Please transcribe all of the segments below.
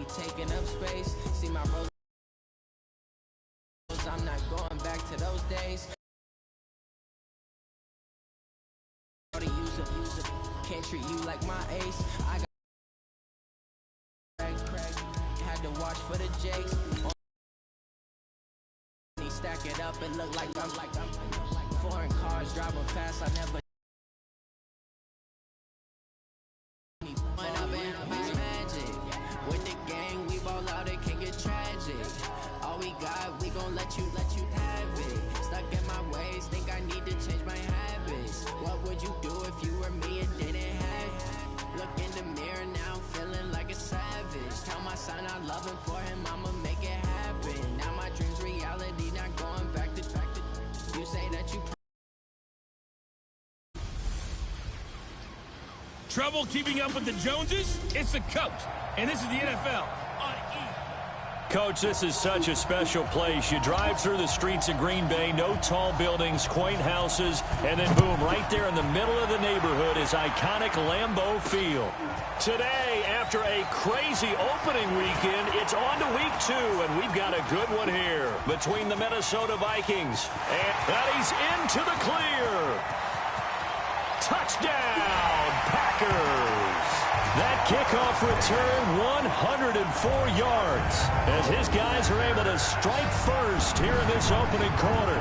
be taking up space. See my rose, I'm not going back to those days. Can't treat you like my ace. I got Craig, had to watch for the Jakes. Stack it up and look like I'm foreign cars driving fast. I never. Magic with the gang, we ball out. It can get tragic. All we got, we gon' let you have it. Stuck in my ways, think I need to change my habits. What would you do if you were me and didn't have it? Look in the mirror now, feeling like a savage. Tell my son I love him, for him I'ma make it happen. Now my dreams reality, not going back to. You say that you. Trouble keeping up with the Joneses? It's the coach, and this is the NFL on E! Coach, this is such a special place. You drive through the streets of Green Bay, no tall buildings, quaint houses, and then boom, right there in the middle of the neighborhood is iconic Lambeau Field. Today, after a crazy opening weekend, it's on to week 2, and we've got a good one here between the Minnesota Vikings. And that he's into the clear. Touchdown, Packers! That kickoff return, 104 yards, as his guys are able to strike first here in this opening quarter.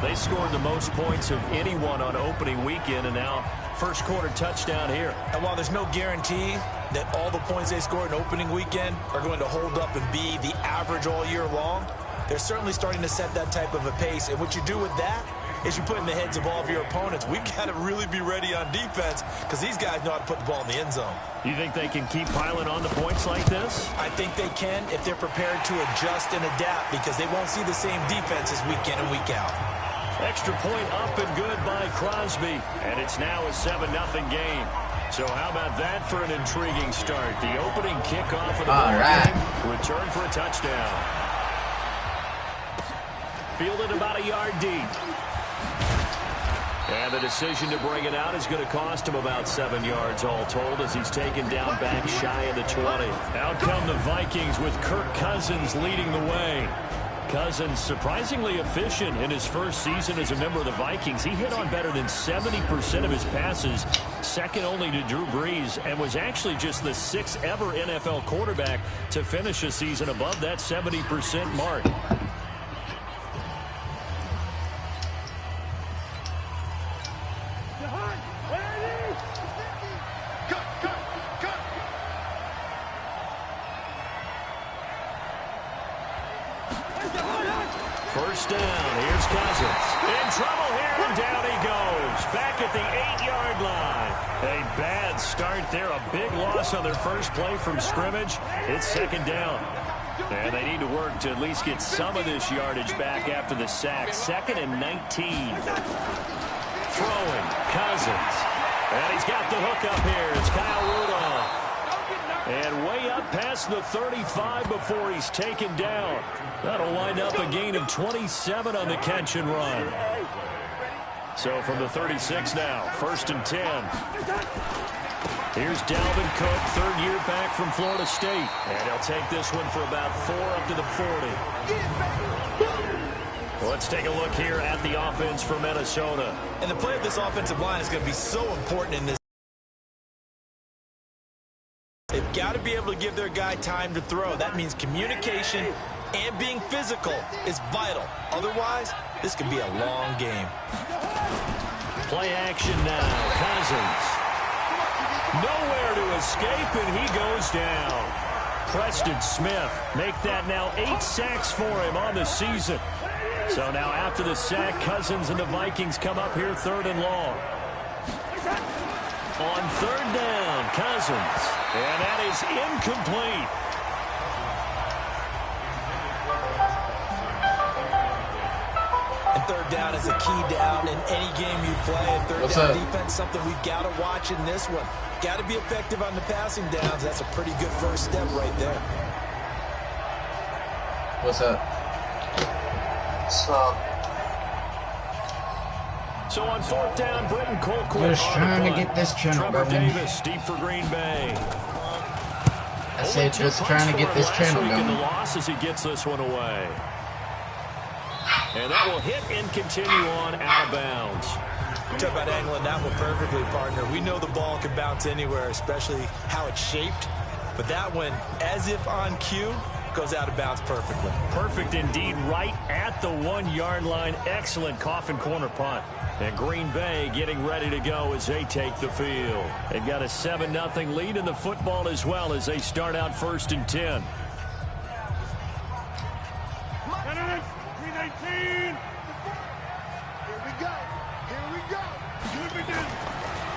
They scored the most points of anyone on opening weekend, and now first quarter touchdown here. And while there's no guarantee that all the points they scored in opening weekend are going to hold up and be the average all year long, they're certainly starting to set that type of a pace. And what you do with that is you put in the heads of all of your opponents, we've got to really be ready on defense because these guys know how to put the ball in the end zone. You think they can keep piling on the points like this? I think they can if they're prepared to adjust and adapt, because they won't see the same defenses week in and week out. Extra point up and good by Crosby, and it's now a 7-0 game. So how about that for an intriguing start? The opening kickoff of the ball game, return for a touchdown. Fielded about a yard deep. And the decision to bring it out is going to cost him about 7 yards all told, as he's taken down back shy of the 20. Out come the Vikings with Kirk Cousins leading the way. Cousins surprisingly efficient in his first season as a member of the Vikings. He hit on better than 70% of his passes, second only to Drew Brees, and was actually just the 6th ever NFL quarterback to finish a season above that 70% mark. First down. Here's Cousins. In trouble here, and down he goes. Back at the 8-yard line. A bad start there. A big loss on their first play from scrimmage. It's second down. And they need to work to at least get some of this yardage back after the sack. 2nd and 19. Throwing. Cousins. And he's got the hook up here. It's Kyle Rudolph. And way up past the 35 before he's taken down. That'll wind up a gain of 27 on the catch and run. So from the 36 now, 1st and 10. Here's Dalvin Cook, 3rd year back from Florida State. And he'll take this one for about 4 up to the 40. Let's take a look here at the offense for Minnesota. And the play of this offensive line is going to be so important in this. They've got to be able to give their guy time to throw. That means communication and being physical is vital. Otherwise, this could be a long game. Play action now. Cousins. Nowhere to escape, and he goes down. Preston Smith make that now 8 sacks for him on the season. So now after the sack, Cousins and the Vikings come up here 3rd and long. On 3rd down, Cousins. And that is incomplete. And 3rd down is a key down in any game you play. And 3rd down defense, something we've got to watch in this one. Got to be effective on the passing downs. That's a pretty good first step right there. What's up? What's up? So on 4th down, Britton Colquitt. Just trying to get this channel Trevor going. Davis deep for Green Bay. I said just trying to get this channel going. The loss as he gets this one away. And that will hit and continue on out of bounds. Talk about angling that one perfectly, partner. We know the ball can bounce anywhere, especially how it's shaped. But that one, as if on cue, goes out of bounds perfectly. Perfect indeed, right at the 1-yard line. Excellent coffin corner punt. And Green Bay getting ready to go as they take the field. They've got a 7-0 lead in the football as well as they start out 1st and 10.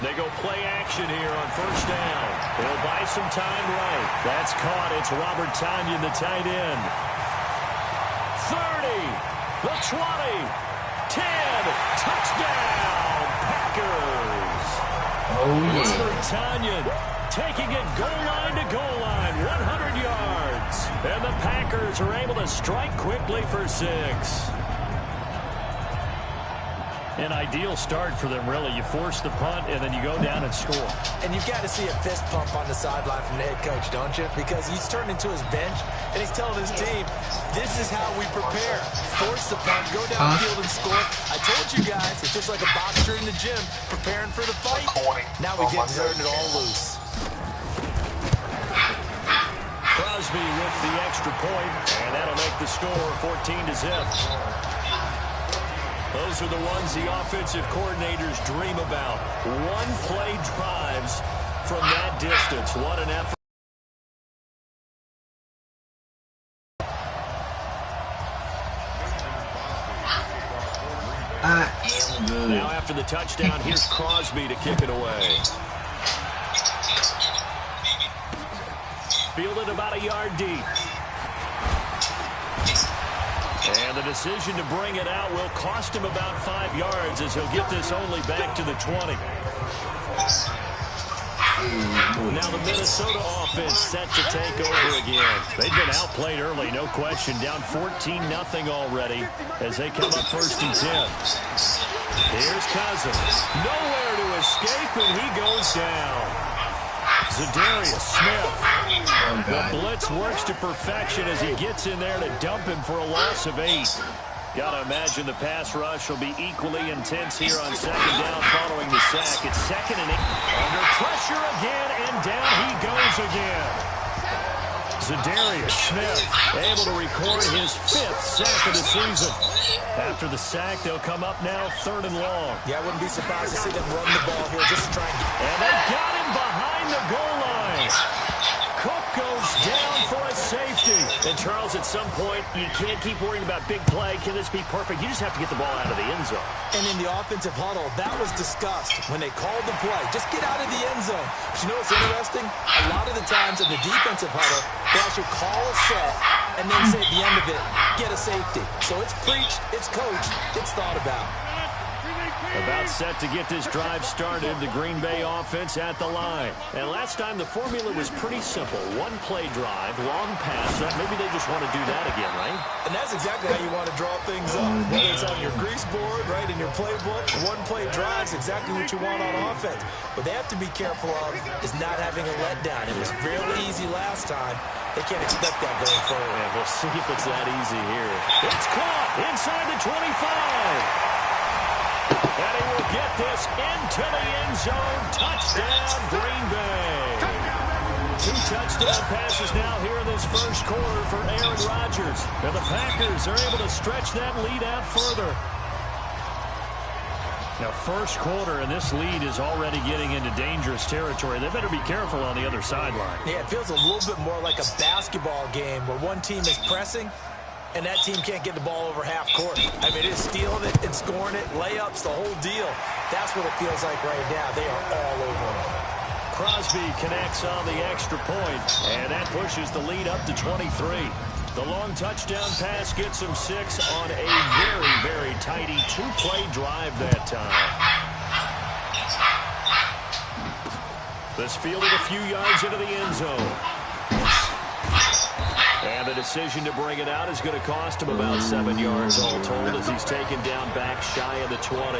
They go play action here on 1st down. They'll buy some time right. That's caught. It's Robert Tonyan, the tight end. 30, the 20, 10, touchdown, Packers. Oh, yeah. Robert Tonyan taking it goal line to goal line, 100 yards. And the Packers are able to strike quickly for 6. An ideal start for them, really. You force the punt, and then you go down and score. And you've got to see a fist pump on the sideline from the head coach, don't you? Because he's turning to his bench, and he's telling his team, this is how we prepare. Force the punt, go downfield and score. I told you guys, it's just like a boxer in the gym, preparing for the fight. Now we get to turn it all loose. Crosby with the extra point, and that'll make the score 14-0. Those are the ones the offensive coordinators dream about. One-play drives from that distance. What an effort. I am good. Now after the touchdown, here's Crosby to kick it away. Fielded about a yard deep. And the decision to bring it out will cost him about 5 yards as he'll get this only back to the 20. Now the Minnesota offense set to take over again. They've been outplayed early, no question. Down 14-0 already as they come up 1st and 10. Here's Cousins. Nowhere to escape, and he goes down. Zadarius Smith. The blitz works to perfection as he gets in there to dump him for a loss of 8. Got to imagine the pass rush will be equally intense here on 2nd down following the sack. It's 2nd and 8. Under pressure again, and down he goes again. Zadarius Smith able to record his 5th sack of the season. After the sack, they'll come up now 3rd and long. Yeah, I wouldn't be surprised to see them run the ball here just to try and get... And they got him behind the goal line. Cook goes down for a safety. And, Charles, at some point, you can't keep worrying about big play. Can this be perfect? You just have to get the ball out of the end zone. And in the offensive huddle, that was discussed when they called the play. Just get out of the end zone. But you know what's interesting? A lot of the times in the defensive huddle, they actually call a set and then say at the end of it, get a safety. So it's preached, it's coached, it's thought about. About set to get this drive started, the Green Bay offense at the line. And last time the formula was pretty simple. One-play drive, long pass. Maybe they just want to do that again, right? And that's exactly how you want to draw things up. Whether it's on your grease board, right, in your playbook, one-play drive is exactly what you want on offense. What they have to be careful of is not having a letdown. It was really easy last time. They can't expect that going forward. Yeah, we'll see if it's that easy here. It's caught inside the 25. And he will get this into the end zone. Touchdown, Green Bay. 2 touchdown passes now here in this first quarter for Aaron Rodgers. And the Packers are able to stretch that lead out further. Now, first quarter, and this lead is already getting into dangerous territory. They better be careful on the other sideline. Yeah, it feels a little bit more like a basketball game where one team is pressing and that team can't get the ball over half court. I mean, it is stealing it and scoring it, layups, the whole deal. That's what it feels like right now. They are all over it. Crosby connects on the extra point, and that pushes the lead up to 23. The long touchdown pass gets him 6 on a very, very tidy 2-play drive that time. This fielded a few yards into the end zone. And the decision to bring it out is going to cost him about 7 yards all told as he's taken down back shy of the 20.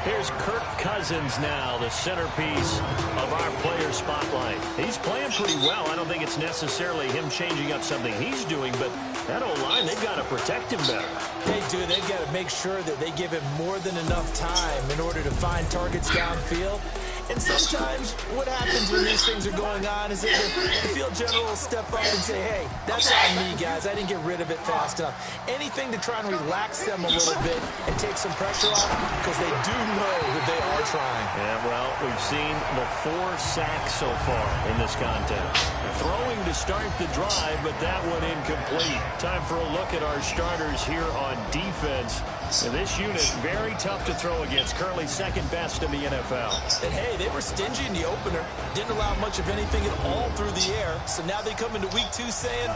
Here's Kirk Cousins now, the centerpiece of our player spotlight. He's playing pretty well. I don't think it's necessarily him changing up something he's doing, but that O-line, they've got to protect him better. They do. They've got to make sure that they give him more than enough time in order to find targets downfield. And sometimes what happens when these things are going on is that the field general will step up and say, hey, that's on me, guys. I didn't get rid of it fast enough. Anything to try and relax them a little bit and take some pressure off because they do know that they are trying. Yeah, well, we've seen the 4 sacks so far in this contest. Throwing to start the drive, but that one incomplete. Time for a look at our starters here on defense. And this unit, very tough to throw against. Currently second best in the NFL. And hey, they were stingy in the opener. Didn't allow much of anything at all through the air. So now they come into week 2 saying,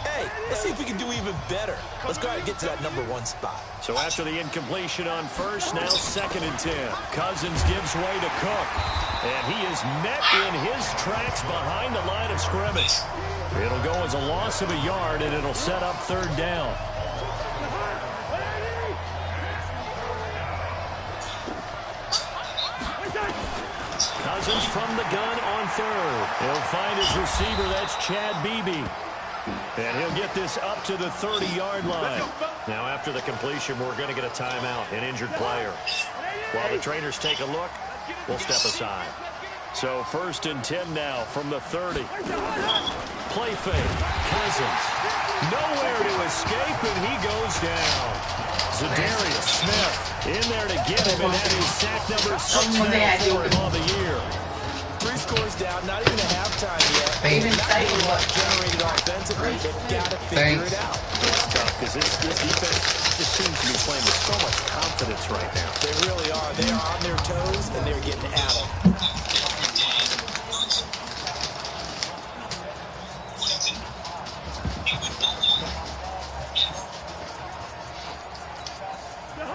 hey, let's see if we can do even better. Let's go ahead and get to that number 1 spot. So after the incompletion on first, now 2nd and 10. Cousins gives way to Cook. And he is met in his tracks behind the line of scrimmage. It'll go as a loss of a yard, and it'll set up 3rd down. Cousins from the gun on 3rd. He'll find his receiver. That's Chad Beebe. And he'll get this up to the 30-yard line. Now, after the completion, we're going to get a timeout, an injured player. While the trainers take a look, we'll step aside. So 1st and 10 now from the 30. Play fake. Cousins. Nowhere to escape, and he goes down. Zadarius Smith in there to get him, and that is sack number 6 for him on the year. 3 scores down, not even a halftime yet. Not really what generated offensively. They've got to figure it out. It's tough because this defense just seems to be playing with so much confidence right now. They really are. They are on their toes, and they're getting at them.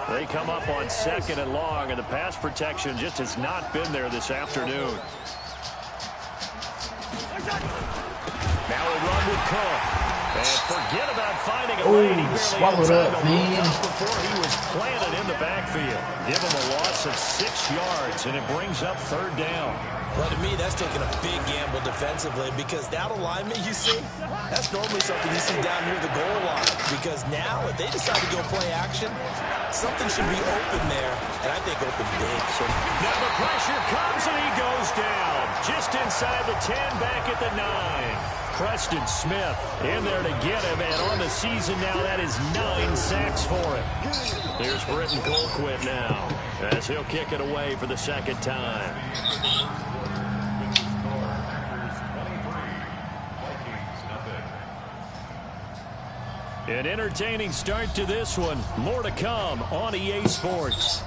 They come up on 2nd and long, and the pass protection just has not been there this afternoon. Now a run with Cook. And forget about finding a lane. He swallowed up, man. Before he was planted in the backfield. Give him a loss of 6 yards, and it brings up 3rd down. Well, to me, that's taking a big gamble defensively because that alignment you see, that's normally something you see down near the goal line. Because now, if they decide to go play action, something should be open there, and I think open big. So now the pressure comes, and he goes down. Just inside the 10, back at the 9. Preston Smith in there to get him, and on the season now, that is 9 sacks for him. Here's Britton Colquitt now, as he'll kick it away for the 2nd time. An entertaining start to this one. More to come on EA Sports.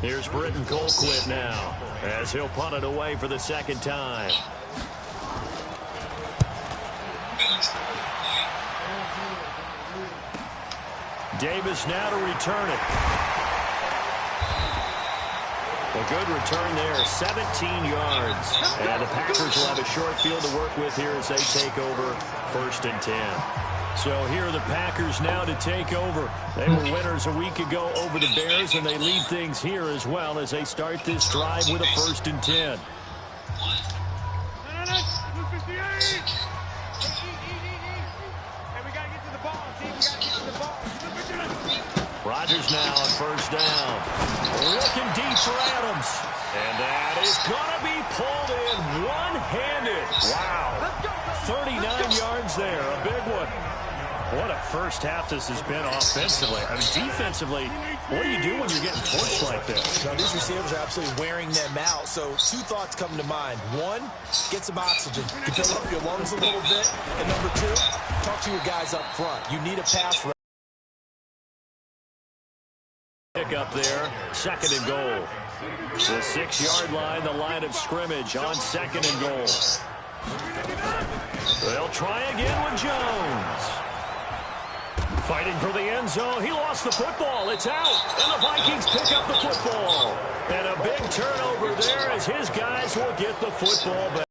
Here's Britton Colquitt now, as he'll punt it away for the 2nd time. Davis now to return it. A good return there, 17 yards. And the Packers will have a short field to work with here as they take over 1st and 10. So here are the Packers now to take over. They were winners a week ago over the Bears, and they lead things here as well as they start this drive with a 1st and 10. Rodgers now on 1st down. Looking deep for Adams. And that is going to be pulled in one-handed. Wow. 39 yards there. A big one. What a first half this has been offensively. I mean, defensively, what do you do when you're getting torched like this? No, these receivers are absolutely wearing them out. So 2 thoughts come to mind. 1, get some oxygen. You fill up your lungs a little bit. And number 2, talk to your guys up front. You need a pass rush. Pick up there, 2nd and goal. The 6-yard line, the line of scrimmage on 2nd and goal. They'll try again with Jones. Fighting for the end zone. He lost the football. It's out. And the Vikings pick up the football. And a big turnover there as his guys will get the football back.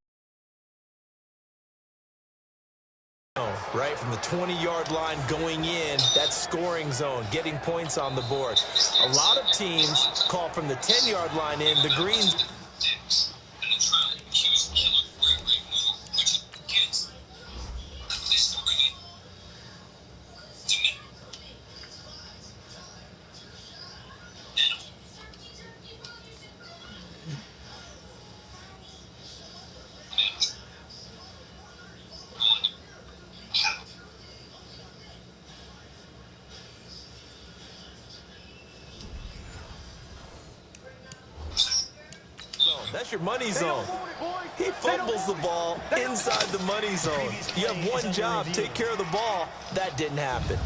Right from the 20-yard line going in, that scoring zone, getting points on the board. A lot of teams call from the 10-yard line in, the greens. That's your money zone. He fumbles the ball inside the money zone. You have one job, take care of the ball. That didn't happen.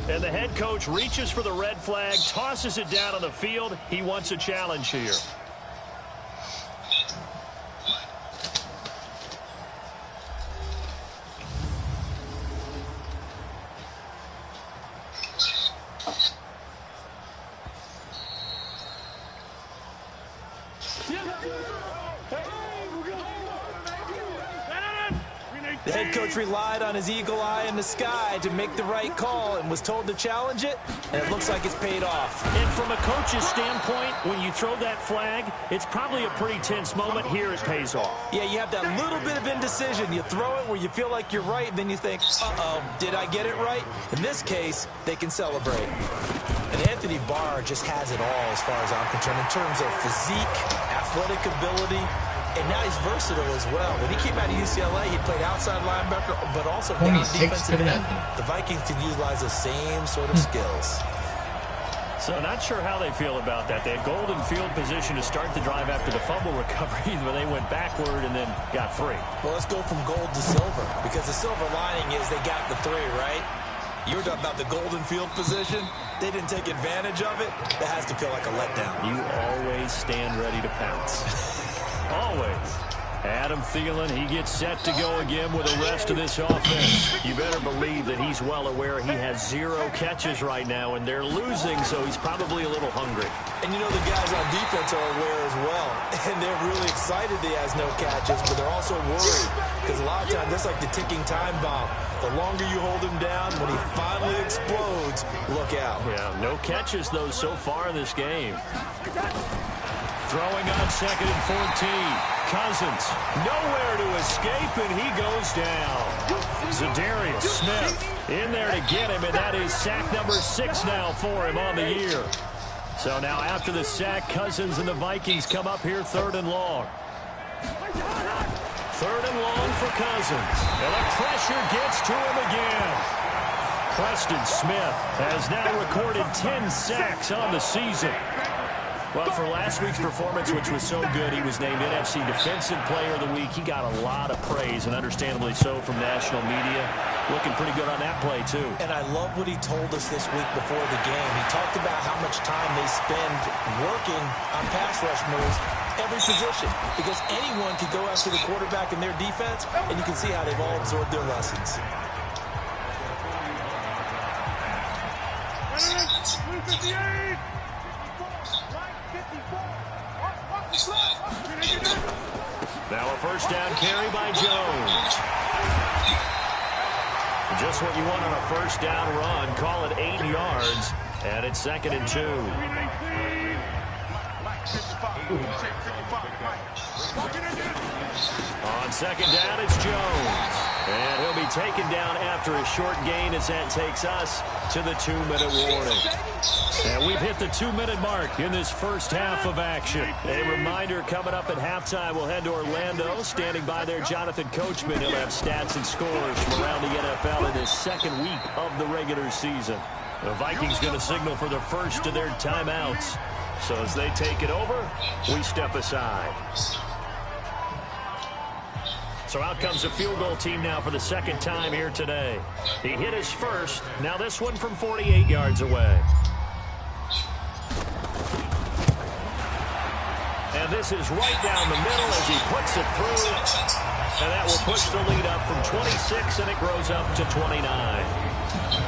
And the head coach reaches for the red flag, tosses it down on the field. He wants a challenge here. The head coach relied on his eagle eye in the sky to make the right call and was told to challenge it, and it looks like it's paid off. And from a coach's standpoint, when you throw that flag, it's probably a pretty tense moment. Here it pays off. Yeah, you have that little bit of indecision. You throw it where you feel like you're right, and then you think, uh-oh, did I get it right? In this case, they can celebrate. And Anthony Barr just has it all as far as I'm concerned in terms of physique, athletic ability, and now he's versatile as well. When he came out of UCLA, he played outside linebacker, but also down defensive end. The Vikings can utilize the same sort of skills. So not sure how they feel about that. They had golden field position to start the drive after the fumble recovery, but they went backward and then got free. Well, let's go from gold to silver, because the silver lining is they got the three, right? You were talking about the golden field position. They didn't take advantage of it. That has to feel like a letdown. You always stand ready to pounce. Always. Adam Thielen, he gets set to go again with the rest of this offense. You better believe that he's well aware he has 0 catches right now, and they're losing, so he's probably a little hungry. And you know the guys on defense are aware as well. And they're really excited he has no catches, but they're also worried. Because a lot of times, that's like the ticking time bomb. The longer you hold him down, when he finally explodes, look out. Yeah, no catches, though, so far in this game. Throwing on 2nd and 14. Cousins, nowhere to escape, and he goes down. Zadarius Smith in there to get him, and that is sack number 6 now for him on the year. So now after the sack, Cousins and the Vikings come up here 3rd and long. 3rd and long for Cousins. And the pressure gets to him again. Preston Smith has now recorded 10 sacks on the season. Well, for last week's performance, which was so good, he was named NFC Defensive Player of the Week. He got a lot of praise, and understandably so, from national media. Looking pretty good on that play, too. And I love what he told us this week before the game. He talked about how much time they spend working on pass rush moves, every position, because anyone can go after the quarterback in their defense, and you can see how they've all absorbed their lessons. Now a first down carry by Jones. Just what you want on a first down run. Call it 8 yards, and it's 2nd and 2. On 2nd down, it's Jones. And he'll be taken down after a short gain as that takes us to the 2-minute warning. And we've hit the 2-minute mark in this first half of action. A reminder, coming up at halftime, we'll head to Orlando. Standing by there, Jonathan Coachman. He'll have stats and scores from around the NFL in this 2nd week of the regular season. The Vikings going to signal for the first of their timeouts. So as they take it over, we step aside. So out comes the field goal team now for the 2nd time here today. He hit his first. Now this one from 48 yards away. And this is right down the middle as he puts it through. And that will push the lead up from 26, and it grows up to 29.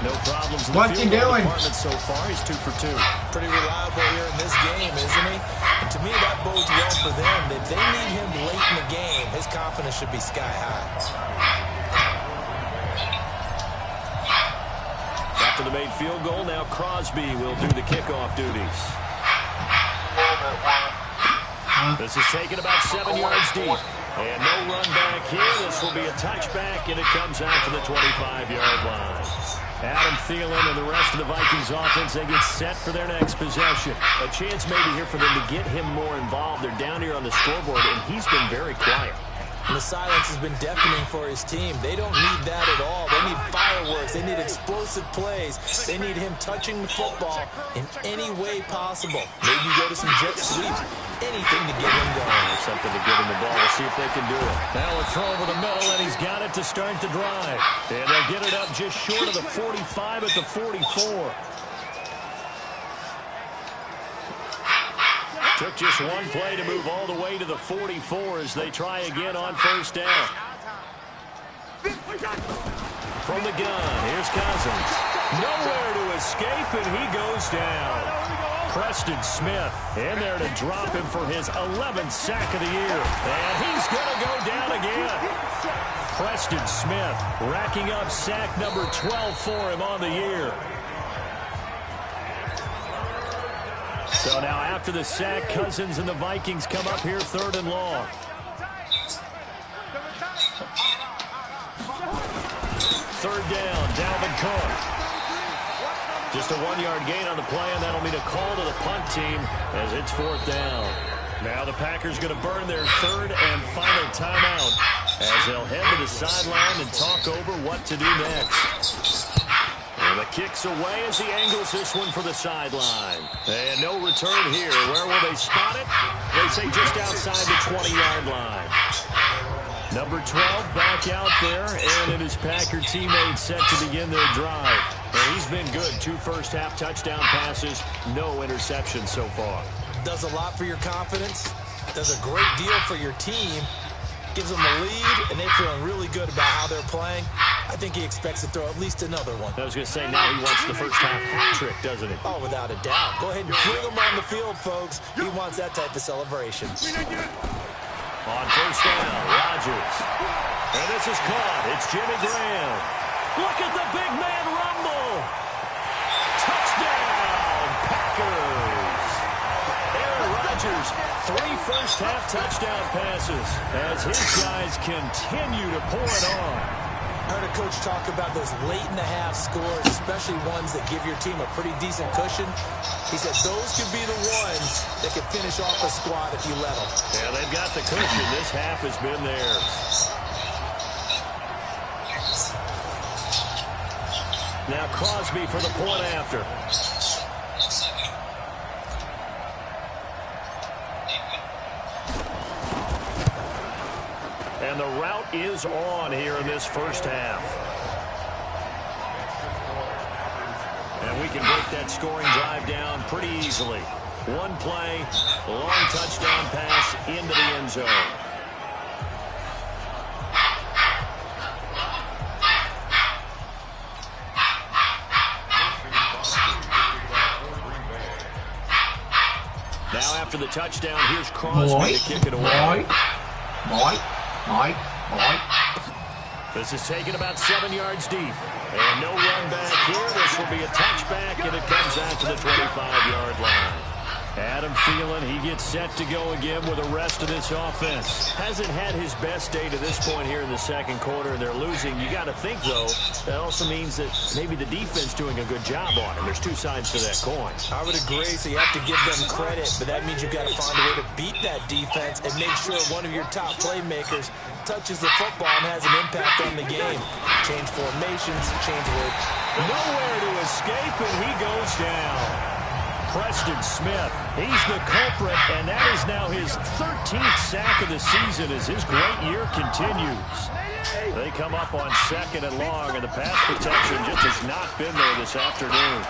No problems in the What you field goal doing? department so far. He's 2 for 2. Pretty reliable here in this game, isn't he? And to me, that bodes well for them. If they need him late in the game, his confidence should be sky high. After the made field goal, now Crosby will do the kickoff duties. This is taken about 7 yards deep. And no run back here. This will be a touchback, and it comes out to the 25-yard line. Adam Thielen and the rest of the Vikings offense, they get set for their next possession. A chance maybe here for them to get him more involved. They're down here on the scoreboard, and he's been very quiet. And the silence has been deafening for his team. They don't need that at all. They need fireworks. They need explosive plays. They need him touching the football in any way possible. Maybe go to some jet sweeps. Anything to get him going. Something to get him the ball. We'll see if they can do it. Now a throw over the middle, and he's got it to start the drive. And they'll get it up just short of the 45 at the 44. Took just one play to move all the way to the 44 as they try again on first down. From the gun, here's Cousins. Nowhere to escape, and he goes down. Preston Smith in there to drop him for his 11th sack of the year. And he's going to go down again. Preston Smith racking up sack number 12 for him on the year. So now after the sack, Cousins and the Vikings come up here 3rd and long. Third down, Dalvin Cook. Just a 1-yard gain on the play, and that'll mean a call to the punt team as it's 4th down. Now the Packers going to burn their 3rd and final timeout as they'll head to the sideline and talk over what to do next. And the kick's away as he angles this one for the sideline. And no return here. Where will they spot it? They say just outside the 20-yard line. Number 12 back out there, and his Packer teammates set to begin their drive. And he's been good. 2 first-half touchdown passes, no interceptions so far. Does a lot for your confidence. Does a great deal for your team. Gives them a lead, and they're feeling really good about how they're playing. I think he expects to throw at least another one. I was going to say, now he wants the first-half hat trick, doesn't he? Oh, without a doubt. Go ahead and fling him on the field, folks. He wants that type of celebration. On first down, Rodgers. And this is caught. It's Jimmy Graham. Look at the big man rumble. Touchdown, Packers. Aaron Rodgers, 3 first-half touchdown passes as his guys continue to pour it on. I heard a coach talk about those late-in-the-half scores, especially ones that give your team a pretty decent cushion. He said those could be the ones that could finish off a squad if you let them. Yeah, they've got the cushion. This half has been theirs. Now Crosby for the point after. And the route is on here in this first half. And we can break that scoring drive down pretty easily. 1 play, long touchdown pass into the end zone. Now after the touchdown, here's Crosby to kick it away. This is taken about 7 yards deep. And no run back here. This will be a touchback, and it comes out to the 25-yard line. Adam Thielen, he gets set to go again with the rest of this offense. Hasn't had his best day to this point here in the second quarter, and they're losing. You got to think, though, that also means that maybe the defense doing a good job on him. There's 2 sides to that coin. I would agree, so you have to give them credit, but that means you've got to find a way to beat that defense and make sure one of your top playmakers touches the football and has an impact on the game. Change formations, change word. Nowhere to escape, and he goes down. Preston Smith, he's the culprit, and that is now his 13th sack of the season as his great year continues. They come up on 2nd and long, and the pass protection just has not been there this afternoon.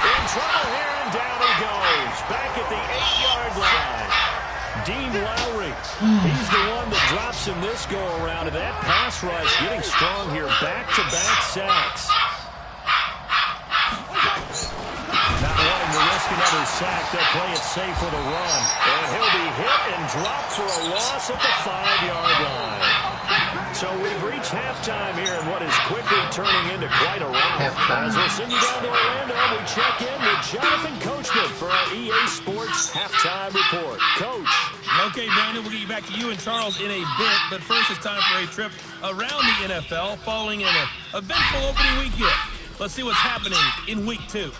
In trouble here, and down he goes. Back at the 8-yard line. Dean Lowry, he's the one that drops him this go-around, and that pass rush getting strong here. Back-to-back sacks. Not wanting to risk another sack, they'll play it safe with a run. And he'll be hit and dropped for a loss at the 5-yard line. So we've reached halftime here in what is quickly turning into quite a rout. As we'll send you down to Orlando, we check in with Jonathan Coachman for our EA Sports Halftime Report. Coach. Okay, Brandon, we'll get you back to you and Charles in a bit, but first it's time for a trip around the NFL following an eventful opening weekend. Let's see what's happening in Week 2.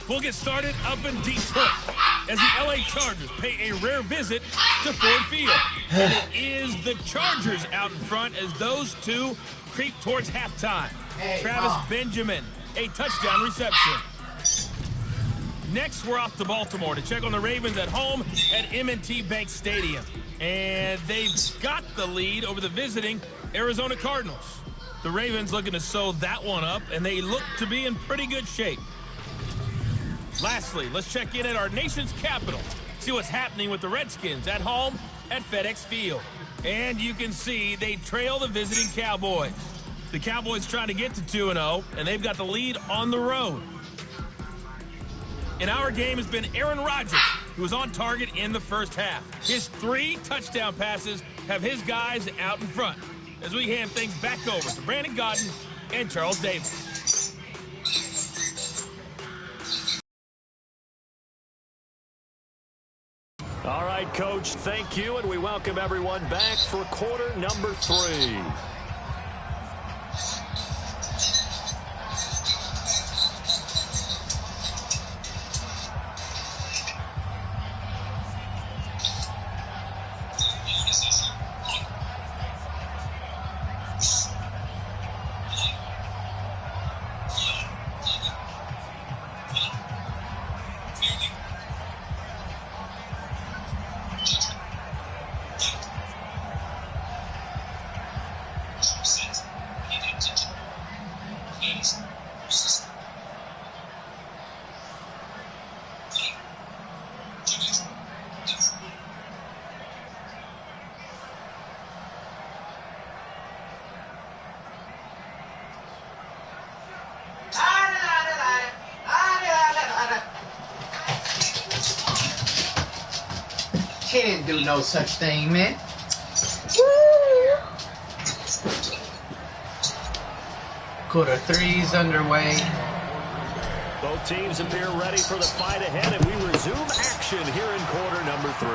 We'll get started up in Detroit as the LA Chargers pay a rare visit to Ford Field. And it is the Chargers out in front as those two creep towards halftime. Travis Benjamin, a touchdown reception. Next, we're off to Baltimore to check on the Ravens at home at M&T Bank Stadium. And they've got the lead over the visiting Arizona Cardinals. The Ravens looking to sew that one up, and they look to be in pretty good shape. Lastly, let's check in at our nation's capital. See what's happening with the Redskins at home at FedEx Field. And you can see they trail the visiting Cowboys. The Cowboys trying to get to 2-0, and they've got the lead on the road. In our game has been Aaron Rodgers, who was on target in the first half. His 3 touchdown passes have his guys out in front. As we hand things back over to Brandon Godden and Charles Davis. All right, Coach, thank you, and we welcome everyone back for quarter number 3. He didn't do no such thing, man. Quarter 3's underway. Both teams appear ready for the fight ahead, and we resume action here in quarter number 3.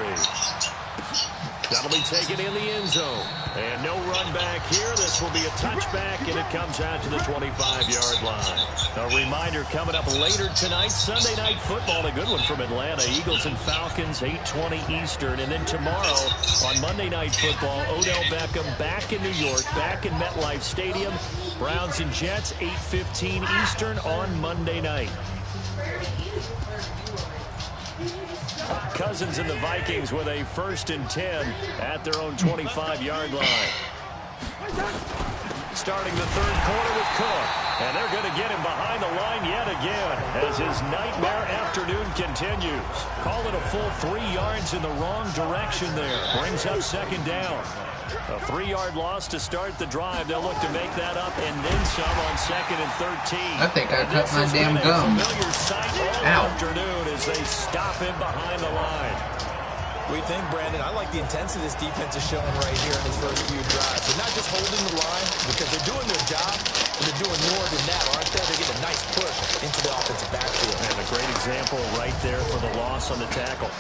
That'll be taken in the end zone. And no run back here. This will be a touchback, and it comes out to the 25-yard line. A reminder coming up later tonight, Sunday Night Football, a good one from Atlanta. Eagles and Falcons, 8:20 Eastern. And then tomorrow on Monday Night Football, Odell Beckham back in New York, back in MetLife Stadium. Browns and Jets, 8:15 Eastern on Monday night. Cousins and the Vikings with a 1st and 10 at their own 25-yard line. Starting the third quarter with Cook. And they're going to get him behind the line yet again as his nightmare afternoon continues. Call it a full 3 yards in the wrong direction there. Brings up 2nd down. A 3-yard loss to start the drive. They'll look to make that up and then some on 2nd and 13. I think I cut my damn gum. Familiar sight all afternoon as they stop him behind the line. What do you think, Brandon? I like the intensity this defense is showing right here in his first few drives. They're not just holding the line because they're doing their job, but they're doing more than that, aren't they? They're getting a nice push into the offensive backfield. And a great example right there for the loss on the tackle.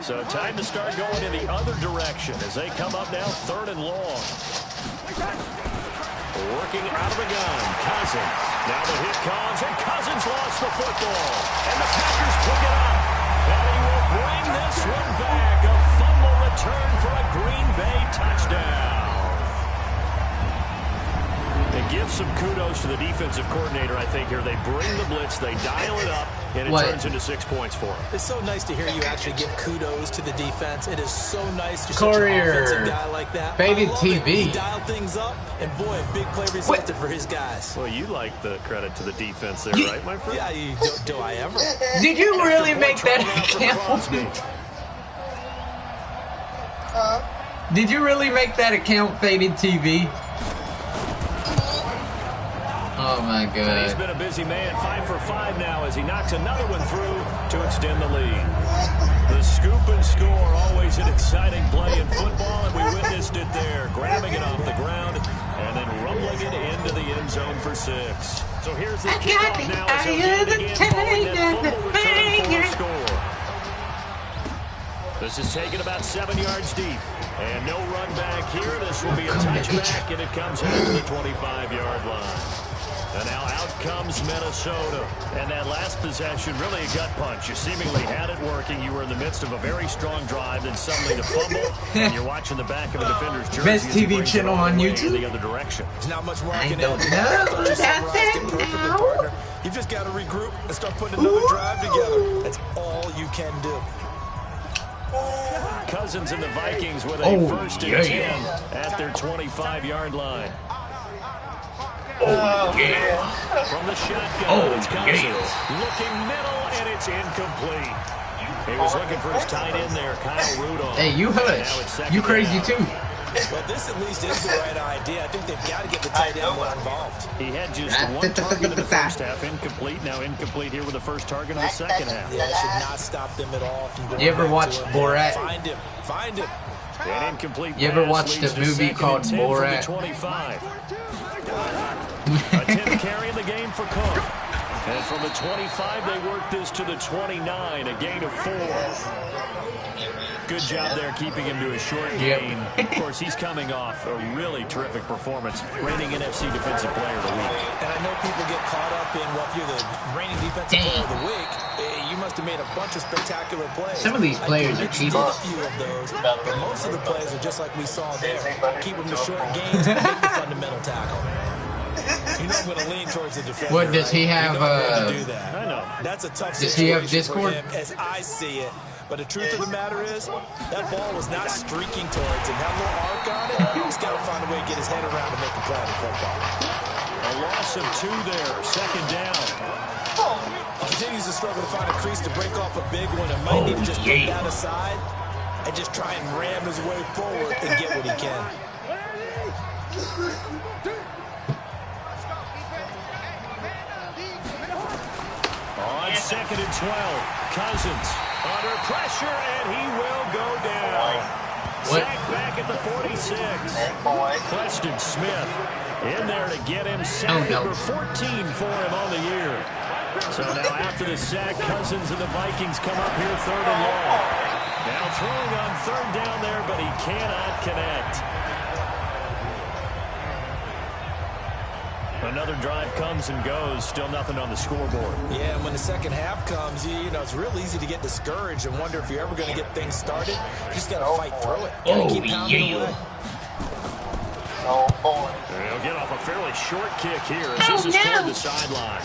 So time to start going in the other direction as they come up now 3rd and long. Working out of the gun, Cousins. Now the hit comes, and Cousins lost the football. And the Packers pick it up. And he will bring this one back. A fumble return for a Green Bay touchdown. And give some kudos to the defensive coordinator, I think, here. They bring the blitz, they dial it up, and it turns into 6 points for them. It's so nice to hear you actually give kudos to the defense. It is so nice to see an offensive guy like that. Baby TV. He dialed things up, and boy, a big play resulted for his guys. Well, you like the credit to the defense there, right, my friend? Yeah, do I ever? Did you really make that account? Did you really make that account, Faded TV? my And he's God. been a busy man, 5 for 5 now as he knocks another one through to extend the lead. The scoop and score, always an exciting play in football, and we witnessed it there, grabbing it off the ground and then rumbling it into the end zone for 6. So here's the kickoff now as he'll get it again following that fumble return for a score. This is taken about 7 yards deep. And no run back here. This will be a touchback, and it comes out to the 25-yard line. And now out comes Minnesota. And that last possession, really a gut punch. You seemingly had it working. You were in the midst of a very strong drive, then suddenly the fumble, and you're watching the back of a defender's jersey. Best TV channel on YouTube? The other direction. There's not much more I can don't add. know. Just summarized it perfectly, partner. You just got to regroup and start putting another drive together. That's all you can do. Cousins and the Vikings with a first and 10 at their 25-yard line. Oh, yeah. From the shotgun, it's Cousins. Yeah. Looking middle, and it's incomplete. He was looking for his tight end there, Kyle Rudolph. Hey, you hush. You crazy too. Well, this at least is the right idea. I think they've got to get the tight end more involved. He had just one target in the first half, incomplete. Now incomplete here with the first target in the second half. Yeah, that should not stop them at all. You ever watched Borat? Find him. Find him. An incomplete You ever pass watched leads a to movie 2nd called and 10 from the Borat? 25. A 10th carry in the game for Cook. And from the 25, they work this to the 29, a gain of 4. Good job there keeping him to a short gain. Of course, he's coming off a really terrific performance, reigning NFC Defensive Player of the Week. And I know people get caught up in, well, if you're the reigning Defensive Player of the Week, you must have made a bunch of spectacular plays. Some of these players are cheating. A few of those, but most of the plays are just like we saw there. Keep them to short gains and make the fundamental tackle. You know I'm going to lean towards the defender. What does he have? Do that. I know. That's a tough Does he have situation for Discord? him, as I see it. But the truth of the matter is, that ball was not streaking towards him. That little arc on it, he's got to find a way to get his head around and make a play in football. A loss of 2 there, second down. He continues to struggle to find a crease to break off a big one and might need to just put that aside and just try and ram his way forward and get what he can. On 2nd and 12, Cousins under pressure, and he will go down. Sacked back at the 46. Preston Smith in there to get him sack number 14 for him on the year. So now after the sack, Cousins and the Vikings come up here 3rd and long. Now throwing on 3rd down there, but he cannot connect. Another drive comes and goes, still nothing on the scoreboard. Yeah, and when the second half comes, you know, it's real easy to get discouraged and wonder if you're ever going to get things started. You just got to fight through it. Got to keep pounding away. He'll get off a fairly short kick here as this is toward the sideline.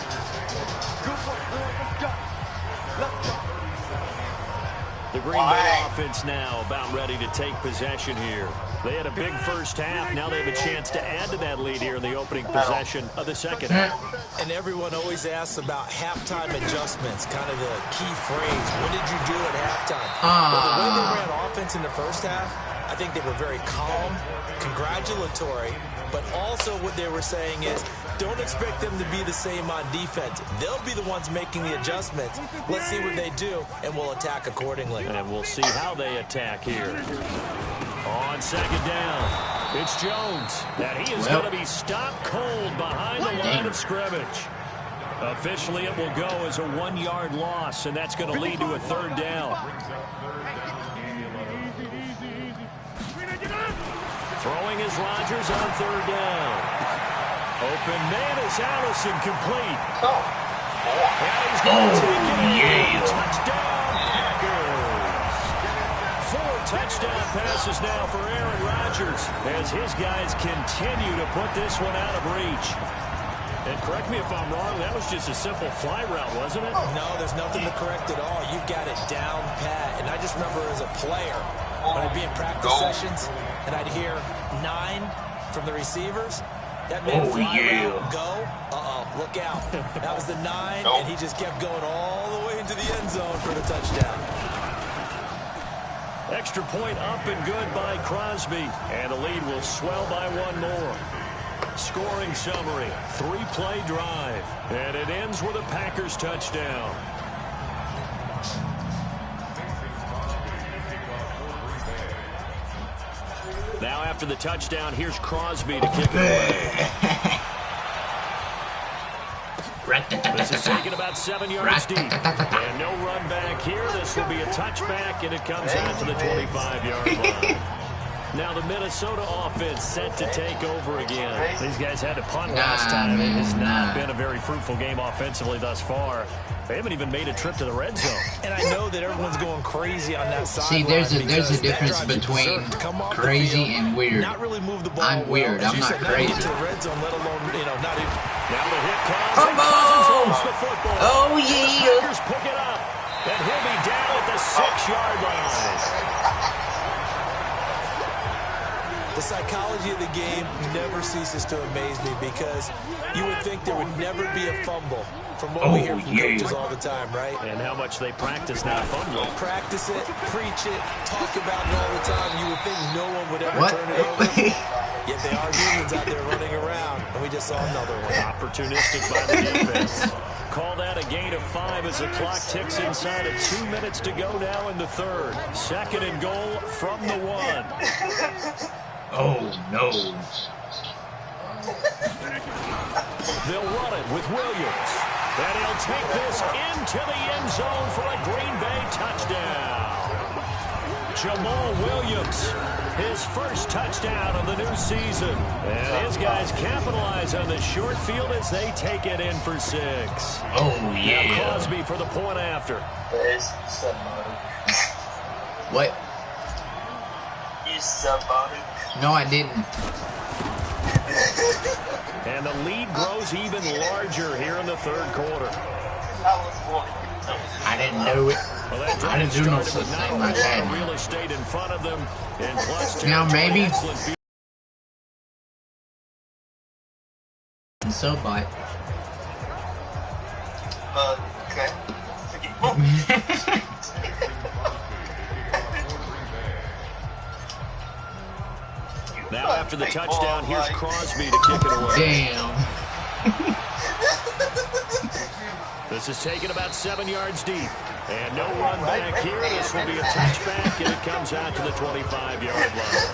The Green Bay offense now about ready to take possession here. They had a big first half. Now they have a chance to add to that lead here in the opening possession of the second half. And everyone always asks about halftime adjustments, kind of the key phrase. What did you do at halftime? Well, the way they ran offense in the first half, I think they were very calm, congratulatory, but also what they were saying is, don't expect them to be the same on defense. They'll be the ones making the adjustments. Let's see what they do, and we'll attack accordingly. And we'll see how they attack here. On second down, it's Jones. And he is going to be stopped cold behind the line of scrimmage. Officially, it will go as a 1-yard loss, and that's going to lead to a 3rd down. Throwing is Rodgers on 3rd down. Open man is Allison, complete. And he's going to take it. Touchdown, Packers. 4 touchdown passes now for Aaron Rodgers as his guys continue to put this one out of reach. And correct me if I'm wrong, that was just a simple fly route, wasn't it? No, there's nothing to correct at all. You've got it down pat. And I just remember as a player, when I'd be in practice sessions, and I'd hear 9 from the receivers, that meant fly route, go, look out. That was the 9, and he just kept going all the way into the end zone for the touchdown. Extra point up and good by Crosby, and the lead will swell by 1 more. Scoring summary, 3-play drive. And it ends with a Packers touchdown. Now after the touchdown, here's Crosby to kick it away. This is taken about 7 yards deep. And no run back here. This will be a touchback, and it comes out to the 25-yard line. Now the Minnesota offense set to take over again. These guys had to punt last time. It has not been a very fruitful game offensively thus far. They haven't even made a trip to the red zone. And I know that everyone's going crazy on that side. See, there's a difference between crazy and weird. Not really move the ball. I'm weird. I'm not crazy. Not to the red zone, let alone, not even. Now the hit comes. And Cousins holds the football. Oh, yeah. The Packers pick it up. And he'll be down at the 6-yard line. The psychology of the game never ceases to amaze me because you would think there would never be a fumble from what we hear from coaches all the time, right? And how much they practice not fumbling. Practice it, preach it, talk about it all the time. You would think no one would ever turn it over. Yet they are humans out there running around, and we just saw another one. Opportunistic by the defense. Call that a gain of 5 as the clock ticks inside of 2 minutes to go now in the third. 2nd and goal from the 1. Oh, no. They'll run it with Williams. And he'll take this into the end zone for a Green Bay touchdown. Jamal Williams, his first touchdown of the new season. And his guys capitalize on the short field as they take it in for 6. Oh, yeah. Now Crosby for the point after. What? You somebody. No, I didn't. And the lead grows even larger here in the third quarter. I didn't know it. Well, I didn't do no such thing like that. Real estate in front of them. And plus Now, maybe. excellent So, but. Okay. Now after the touchdown, here's Crosby to kick it away. Damn. This is taken about 7 yards deep. And no run back here. This will be a touchback, and it comes out to the 25-yard line.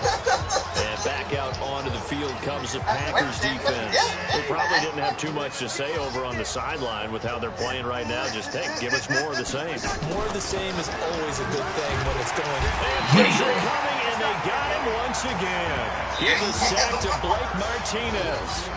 And back out onto the field comes the Packers defense. They probably didn't have too much to say over on the sideline with how they're playing right now. Just, hey, give us more of the same. More of the same is always a good thing when it's going. And pressure coming, and they got him once again. Give the sack to Blake Martinez.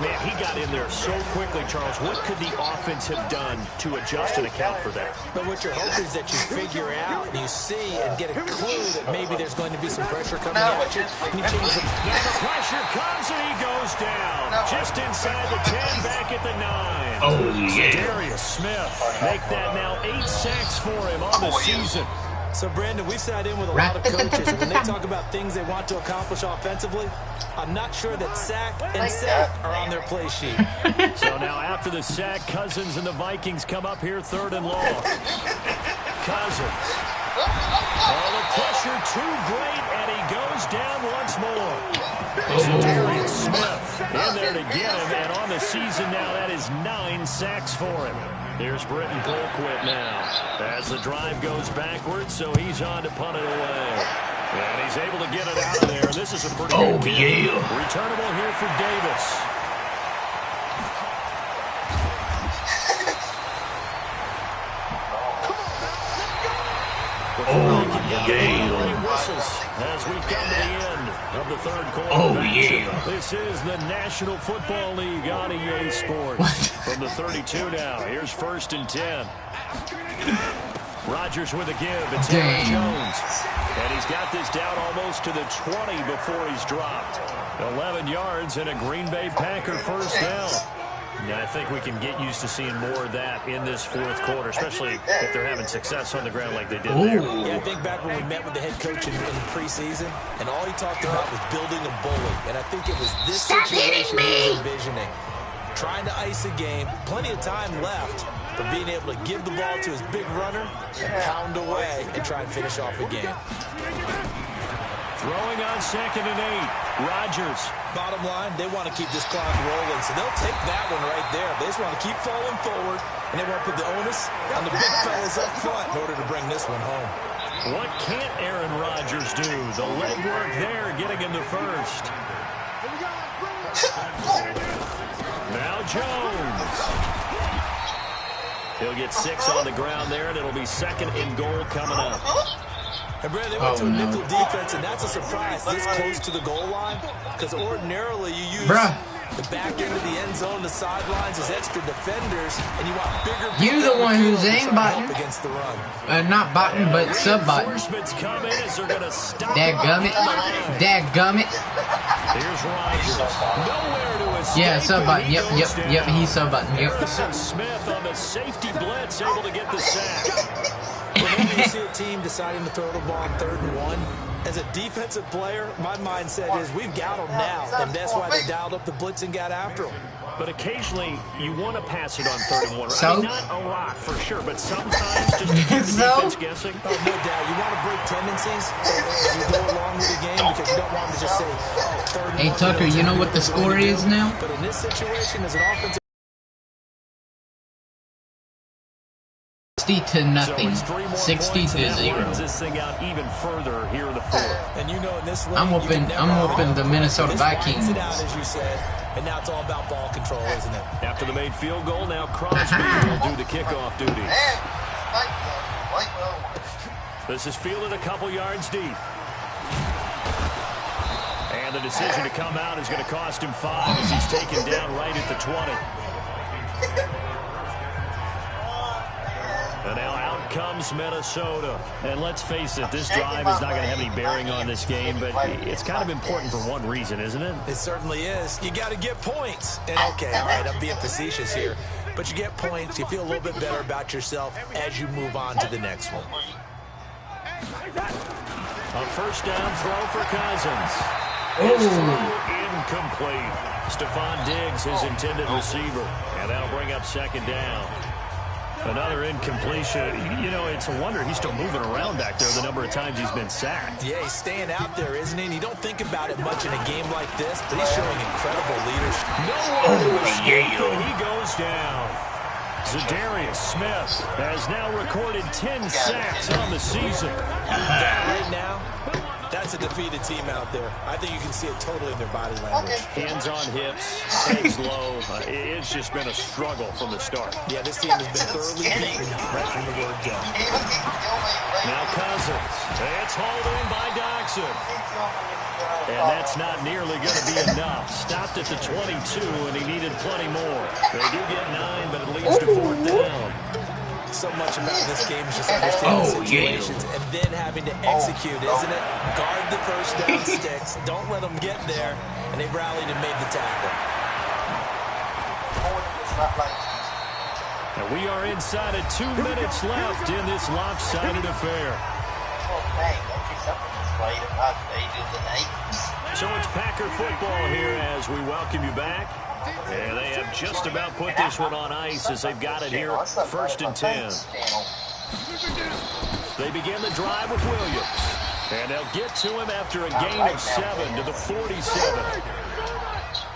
Man, he got in there so quickly, Charles. What could the offense have done to adjust and account for that? But what you're hoping is that you figure out and you see and get a clue that maybe there's going to be some pressure coming at you. And you change the... Now the pressure comes and he goes down. Just inside the 10, back at the 9. Oh, yeah. Darius Smith make that now 8 sacks for him on the season. So, Brandon, we've sat in with a lot of coaches, and when they talk about things they want to accomplish offensively, I'm not sure that sack and sack are on their play sheet. So now after the sack, Cousins and the Vikings come up here 3rd and long. Cousins. Oh, the pressure too great, and he goes down once more. So Darius Smith in there to get him, and on the season now, that is 9 sacks for him. Here's Britton Colquitt now as the drive goes backwards, so he's on to punt it away. And he's able to get it out of there. This is a pretty good kick. Returnable here for Davis. Whistles as we come to the end of the third quarter. Oh, yeah. This is the National Football League on EA Sports. From the 32 now, here's 1st and 10. Rodgers with a give. It's Aaron Jones. And he's got this down almost to the 20 before he's dropped. 11 yards and a Green Bay Packer first down. Yeah, I think we can get used to seeing more of that in this fourth quarter, especially if they're having success on the ground like they did there. Yeah, I think back when we met with the head coach in preseason, and all he talked about was building a bully. And I think it was this situation he was envisioning. Trying to ice a game, plenty of time left, but being able to give the ball to his big runner and pound away and try and finish off a game. Throwing on 2nd and 8. Rodgers. Bottom line, they want to keep this clock rolling, so they'll take that one right there. They just want to keep falling forward, and they want to put the onus on the big fellas up front in order to bring this one home. What can't Aaron Rodgers do? The legwork there getting him the first. Now Jones. He'll get 6 on the ground there, and it'll be 2nd and goal coming up. And Brad, they went to a nickel defense, and that's a surprise this close to the goal line, because ordinarily you use the back end of the end zone, the sidelines as extra defenders, and you want bigger. You're the one who's aim button. Against the run. Not button, but sub button. Dadgummit. Dadgummit. Here's Rodgers. Nowhere to escape. Yeah, sub button. Yep. He's sub button. Yep. Smith on the safety blitz, able to get the sack. Whenever you see a team deciding to throw the ball on 3rd and 1, as a defensive player, my mindset is we've got them now, and that's why they dialed up the blitz and got after them. But occasionally, you want to pass it on 3rd and 1. So? I mean, not a lot, for sure, but sometimes just to keep the defense guessing. Oh, no doubt. You want to break tendencies as you go along with the game because you don't want to just say, oh, 3rd and 1. Hey, Tucker, you know what the score is now? But in this situation, as an offensive 60-0. 60-0. This thing out even further here in the 4th. And you know in this league, I'm whooping the Minnesota Vikings. As you said, and now it's all about ball control, isn't it? After the made field goal, now Crosby will do the kickoff duties. This is fielded a couple yards deep. And the decision to come out is going to cost him 5 as he's taken down right at the 20. And now out comes Minnesota. And let's face it, this drive is not going to have any bearing on this game, but it's kind of important for one reason, isn't it? It certainly is. You got to get points. And okay, all right, I'm being facetious here. But you get points, you feel a little bit better about yourself as you move on to the next one. A first down throw for Cousins. His throw incomplete. Stephon Diggs, his intended receiver. And that'll bring up 2nd down. Another incompletion. You know, it's a wonder he's still moving around back there the number of times he's been sacked. Yeah, he's staying out there, isn't he? And you don't think about it much in a game like this, but he's showing incredible leadership. Nowhere to escape, and he goes down. Zadarius Smith has now recorded 10 sacks on the season. Right now, that's a defeated team out there. I think you can see it totally in their body language. Hands on hips, heads low. It's just been a struggle from the start. Yeah, this team has been thoroughly beaten right from the word go. Now Cousins. It's hauled in by Doxson. And that's not nearly going to be enough. Stopped at the 22, and he needed plenty more. They do get 9, but it leads to 4th down. So much about this game is just understanding situations and then having to execute, isn't it? Guard the first down sticks. Don't let them get there. And they rallied and made the tackle. And we are inside of 2 minutes left in this lopsided affair. So it's Packer football here as we welcome you back. And they have just about put this one on ice as they've got it here, 1st and 10. They begin the drive with Williams. And they'll get to him after a gain of 7 to the 47.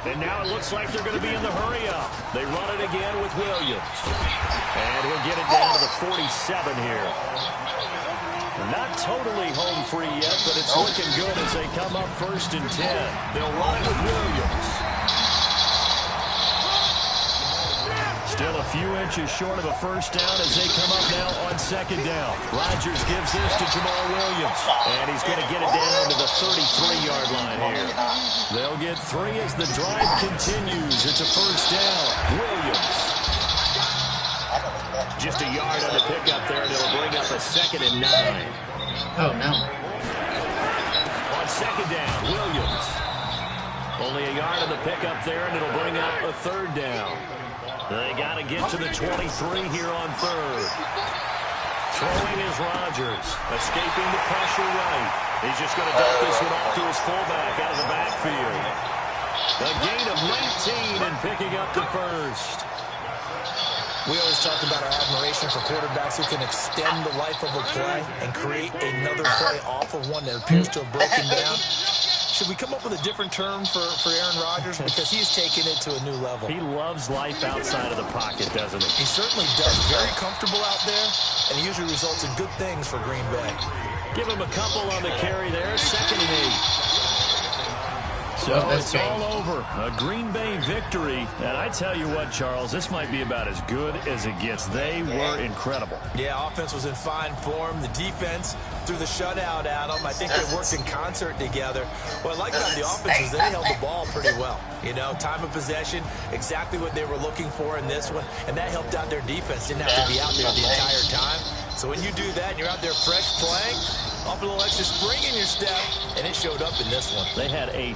And now it looks like they're going to be in the hurry-up. They run it again with Williams. And he'll get it down to the 47 here. Not totally home free yet, but it's looking good as they come up 1st and 10. They'll run it with Williams. Still a few inches short of a first down as they come up now on 2nd down. Rodgers gives this to Jamal Williams. And he's going to get it down to the 33-yard line here. They'll get 3 as the drive continues. It's a first down. Williams. Just a yard on the pickup there, and it'll bring up a 2nd and 9. Oh, no. On 2nd down, Williams. Only a yard on the pickup there, and it'll bring up a 3rd down. They got to get to the 23 here on 3rd. Throwing is Rodgers. Escaping the pressure right. He's just going to dump this one off to his fullback out of the backfield. A gain of 19 and picking up the 1st. We always talk about our admiration for quarterbacks who can extend the life of a play and create another play off of one that appears to have broken down. Should we come up with a different term for Aaron Rodgers? Because he's taken it to a new level. He loves life outside of the pocket, doesn't he? He certainly does. Very comfortable out there, and it usually results in good things for Green Bay. Give him a couple on the carry there. 2nd and 8. So it's all over. A Green Bay victory. And I tell you what, Charles, this might be about as good as it gets. They were incredible. Yeah, offense was in fine form. The defense threw the shutout at them. I think they worked in concert together. What I like about the offense is they held the ball pretty well. You know, time of possession, exactly what they were looking for in this one. And that helped out their defense. Didn't have to be out there the entire time. So when you do that and you're out there fresh playing, off a little extra spring in your step, and it showed up in this one. They had 8.